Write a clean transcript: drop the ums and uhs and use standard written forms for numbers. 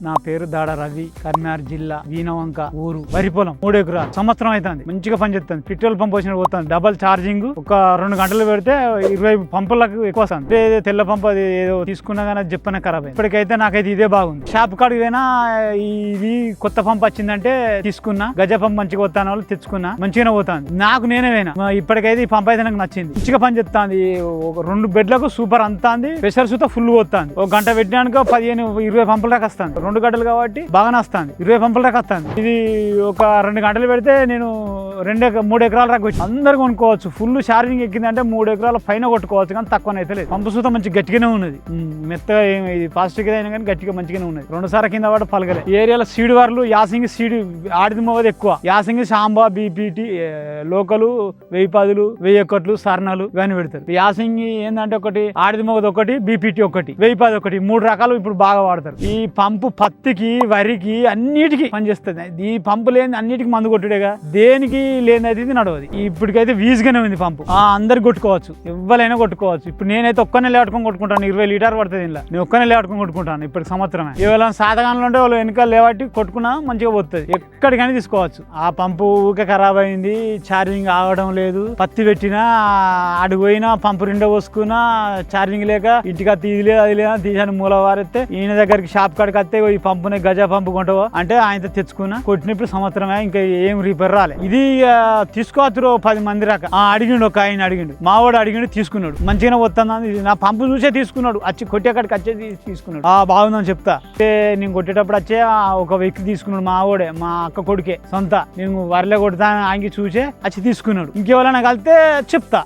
నా పేరు దాడ రవి, కర్నార్ జిల్లా వీనవంక ఊరు. వరి పొలం 3 ఎకరాలు. సంవత్సరం అవుతుంది, మంచిగా పనిచేస్తుంది. పెట్రోల్ పంప్ వచ్చిన పోతుంది, డబల్ ఛార్జింగ్. ఒక 2 గంటలు పెడితే 20 పంపులకు ఎక్కువ వస్తుంది. తెల్ల పంప్ అది ఏదో తీసుకున్నా కానీ చెప్పనే ఖరాబ్ అయింది. ఇప్పటికైతే నాకైతే ఇదే బాగుంది. షాప్ కాడికి పోయినా ఇది కొత్త పంప్ వచ్చిందంటే తీసుకున్నా. గజ పంప్ మంచిగా వస్తాను వాళ్ళు తెచ్చుకున్నా, మంచిగానే పోతుంది. నాకు నేనే పోయినా. ఇప్పటికైతే ఈ పంప్ అయితే నాకు నచ్చింది, మంచిగా పని చేస్తుంది. ఒక 2 బెడ్లకు సూపర్ అంతాంది. ప్రెషర్ సుతా ఫుల్ పోతుంది. ఒక గంట పెట్టినాక 15-20 పంపుల దాకా వస్తుంది. 2 గంటలు కాబట్టి బాగానే వస్తుంది. 20 పంపుల దాకా వస్తుంది. ఇది ఒక 2 గంటలు పెడితే నేను 3 ఎకరాల దాకా వచ్చి అందరు కొనుక్కోవచ్చు. ఫుల్ ఛార్జింగ్ ఎక్కిందంటే 3 ఎకరాల పైన కొట్టుకోవచ్చు, కానీ తక్కువనైతే లేదు. పంపు సుతా మంచి గట్టిగానే ఉన్నది. మెత్తగా ఇది ప్లాస్టిక్ అయినా కానీ గట్టిగా మంచిగానే ఉన్నది. 2 సార్లు కింద పడ పలకలే. ఈ ఏరియాలో సీడ్ వార్లు యాసింగి సీడ్ ఆడిది మోవది ఎక్కువ. యాసింగి సాంబా, బీపీటీ, లోకలు 1010, 1001, సర్ణలు ఇవన్నీ పెడతారు. యాసింగి ఏంటంటే ఒకటి ఆడిది మోవది, ఒకటి బీపీటీ, ఒకటి 1010, ఒకటి 3 రకాలు ఇప్పుడు బాగా వాడతారు. ఈ పంపు పత్తికి, వరికి అన్నిటికీ పనిచేస్తుంది. ఈ పంపు లేని అన్నిటికీ మందు కొట్టుడేగా, దేనికి లేనిది ఇది నడవది. ఇప్పటికైతే వీజ్గానే ఉంది పంపు. అందరు కొట్టుకోవచ్చు, ఎవరైనా కొట్టుకోవచ్చు. ఇప్పుడు నేనైతే ఒక్కనే లేవట్టుకొని కొట్టుకుంటాను. 20 లీటర్ పడుతుంది ఇలా. నేను ఒక్కనే లేవట్టుకొని కొట్టుకుంటాను. ఇప్పటికి సంవత్సరమే. ఎవరైనా సాధకాలంలో ఉంటే వాళ్ళు వెనకాల లేవట్టి కొట్టుకున్నా మంచిగా పోతుంది. ఎక్కడికైనా తీసుకోవచ్చు. ఆ పంపు ఊకే ఖరాబ్ అయింది, ఛార్జింగ్ ఆగడం లేదు. పత్తి పెట్టినా అడుగు పోయినా పంపు 2 పోసుకున్నా ఛార్జింగ్ లేక ఇంటికి తీది లేదు, అది లేదా తీసాను మూల వారెత్తే ఈయన దగ్గరికి షాప్ కాడికి వస్తే ఈ పంపుని గజ పంపు కొంటావో అంటే ఆయనతో తెచ్చుకున్నా. కొట్టినప్పుడు సంవత్సరమే, ఇంకా ఏం రిపేర్ రాలే. ఇది తీసుకోవచ్చు 10 మంది రాక. అడిగిండు, ఒక ఆయన అడిగిండు, మావాడు అడిగిండు, తీసుకున్నాడు. మంచిగానే వస్తుంది. నా పంపు చూసే తీసుకున్నాడు. వచ్చి కొట్టేకాడికి వచ్చే తీసుకున్నాడు. బాగుందని చెప్తా. నేను కొట్టేటప్పుడు వచ్చే ఒక వ్యక్తి తీసుకున్నాడు, మావాడే, మా అక్క కొడుకే సొంత. నేను వరిలో కొడతా ఆగి చూసే వచ్చి తీసుకున్నాడు. ఇంకెవరైనా కలిస్తే చెప్తా.